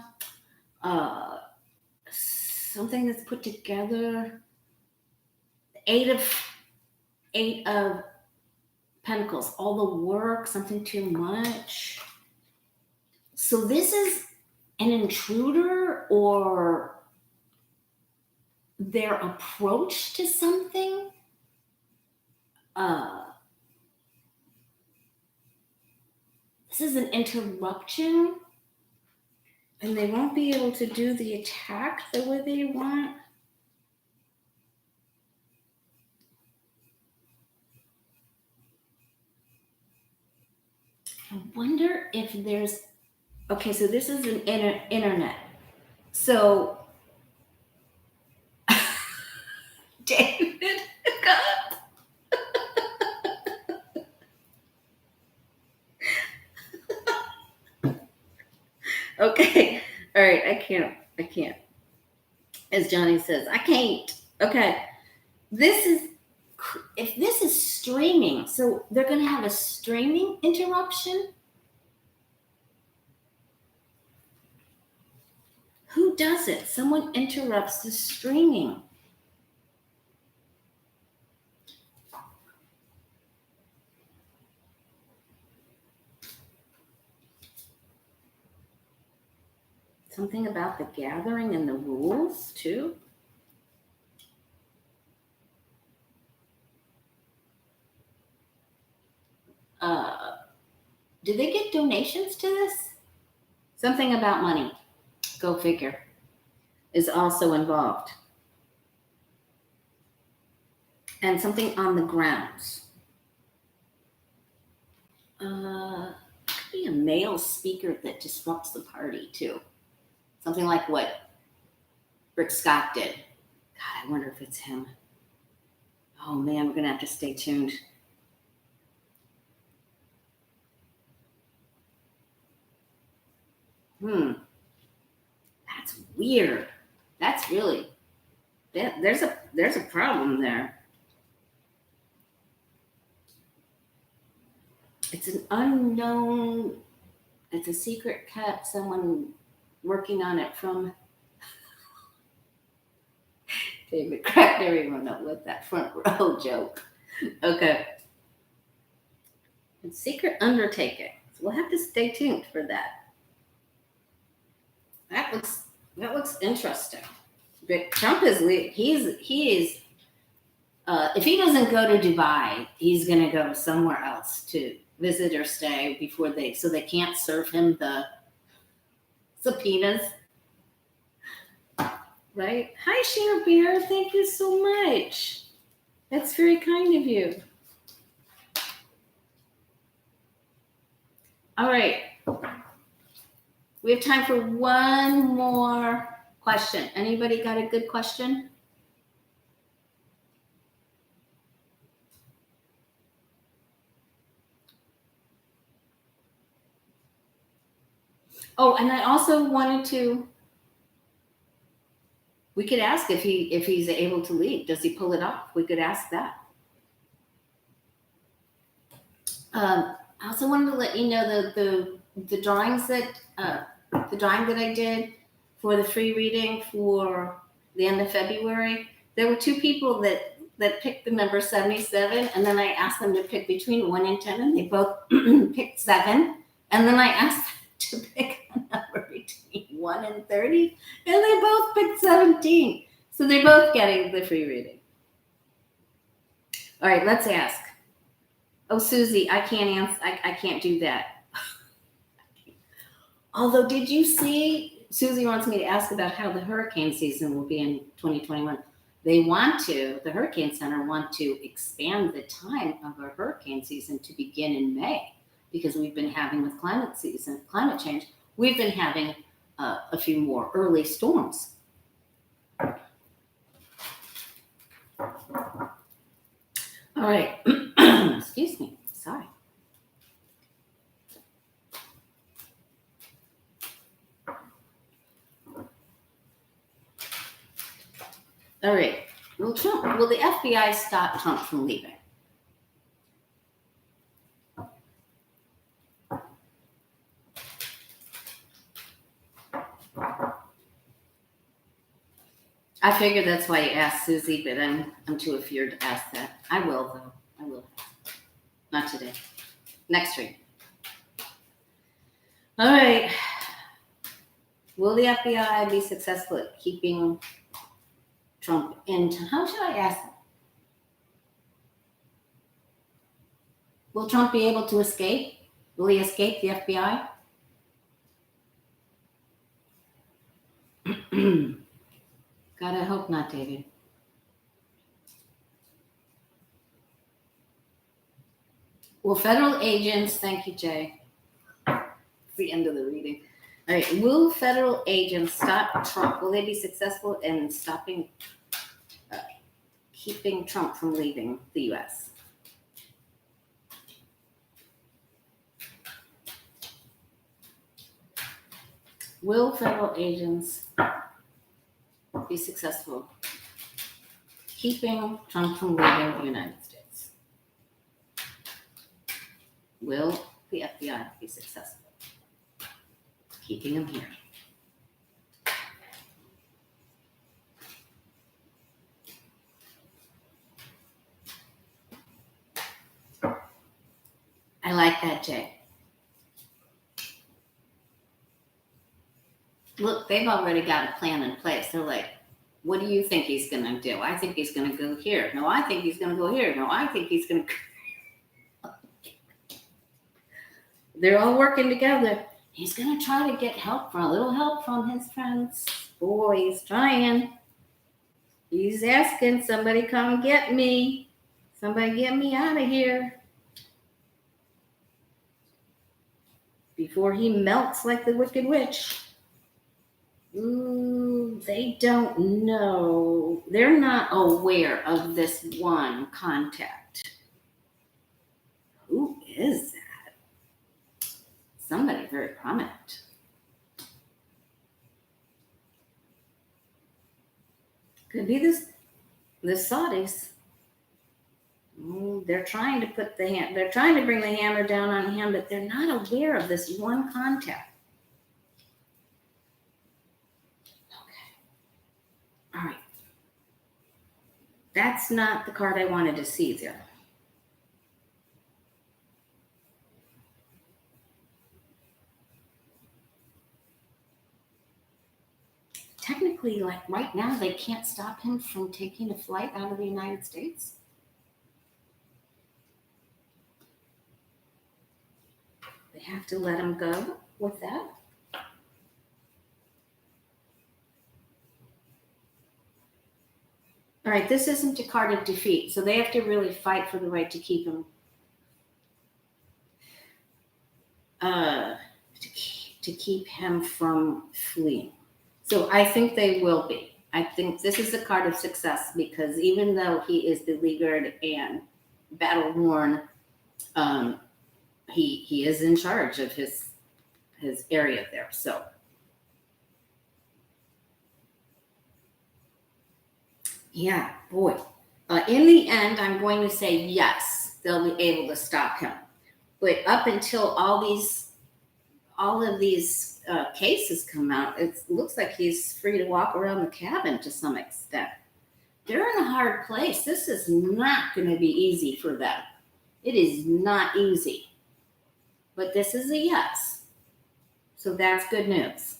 something that's put together. Eight of Pentacles, all the work, something too much. So this is an intruder or their approach to something. This is an interruption, and they won't be able to do the attack the way they want. I wonder if there's, okay, so this is an internet. So, David, God. Okay, all right, I can't. As Johnny says, I can't. Okay, if this is streaming, so they're going to have a streaming interruption. Who does it? Someone interrupts the streaming. Something about the gathering and the rules, too. Do they get donations to this? Something about money, go figure, is also involved. And something on the grounds. Could be a male speaker that disrupts the party, too. Something like what Rick Scott did. God, I wonder if it's him. Oh, man, we're going to have to stay tuned. That's weird. That's really there's a problem there. It's an unknown. It's a secret kept. Someone working on it from David cracked everyone up with that front row joke. Okay. It's secret undertaking. So we'll have to stay tuned for that. That looks interesting. But Trump is he is if he doesn't go to Dubai, he's going to go somewhere else to visit or stay so they can't serve him the subpoenas. Right? Hi, Cher Beer. Thank you so much. That's very kind of you. All right. We have time for one more question. Anybody got a good question? Oh, and I also wanted to. We could ask if he's able to leave. Does he pull it off? We could ask that. I also wanted to let you know the drawings that the drawing that I did for the free reading for the end of February. There were two people that picked the number 77, and then I asked them to pick between 1 and 10, and they both picked 7. And then I asked them to pick a number between 1 and 30, and they both picked 17. So they're both getting the free reading. All right, let's ask. Oh, Susie, I can't answer. I can't do that. Although, did you see? Susie wants me to ask about how the hurricane season will be in 2021. The Hurricane Center want to expand the time of our hurricane season to begin in May, because we've been having with climate change, we've been having a few more early storms. All right. Excuse me. Sorry. All right. Will the FBI stop Trump from leaving? I figured that's why you asked, Susie, but I'm too afraid to ask that. I will, though. I will. Not today. Next week. All right. Will the FBI be successful at keeping Trump in? How should I ask that? Will Trump be able to escape? Will he escape the FBI? God, I hope not, David. Will federal agents, thank you, Jay. It's the end of the reading. All right, will federal agents stop Trump? Will they be successful in stopping, keeping Trump from leaving the U.S.? Will federal agents be successful keeping Trump from leaving the United States? Will the FBI be successful keeping him here? I like that, Jay. Look, they've already got a plan in place. They're like, what do you think he's going to do? I think he's going to go here. No, I think he's going to go here. No, I think he's going to. They're all working together. He's going to try to get a little help from his friends. Boy, he's trying. He's asking, somebody come get me. Somebody get me out of here. Before he melts like the Wicked Witch. Ooh, they don't know. They're not aware of this one contact. Who is that? Somebody very prominent. Could be this the Saudis, they're trying to they're trying to bring the hammer down on him, but they're not aware of this one contact. Okay. All right. That's not the card I wanted to see there. Technically, like right now, they can't stop him from taking a flight out of the United States. They have to let him go with that. All right, this isn't a card of defeat, so they have to really fight for the right to keep him, to keep him from fleeing. So I think they will be. I think this is a card of success because even though he is beleaguered and battle worn, he is in charge of his area there. So yeah, boy. In the end, I'm going to say yes, they'll be able to stop him. But up until all of these cases come out, it looks like he's free to walk around the cabin to some extent. They're in a hard place. This is not going to be easy for them. It is not easy. But this is a yes. So that's good news.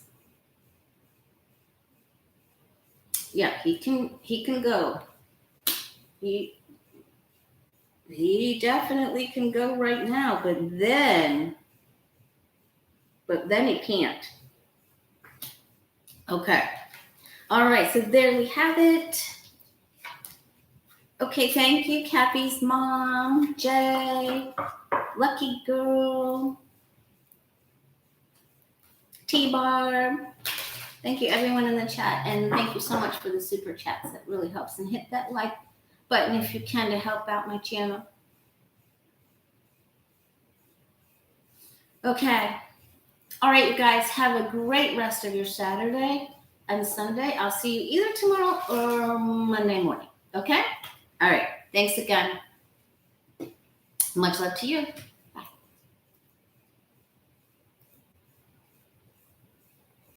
Yeah, he can go. He definitely can go right now, but then he can't. Okay. All right, so there we have it. Okay, thank you, Cappy's mom, Jay, Lucky Girl, T-Bar. Thank you, everyone in the chat, and thank you so much for the super chats. That really helps. And hit that like button if you can to help out my channel. Okay. All right, you guys, have a great rest of your Saturday and Sunday. I'll see you either tomorrow or Monday morning. Okay? All right. Thanks again. Much love to you.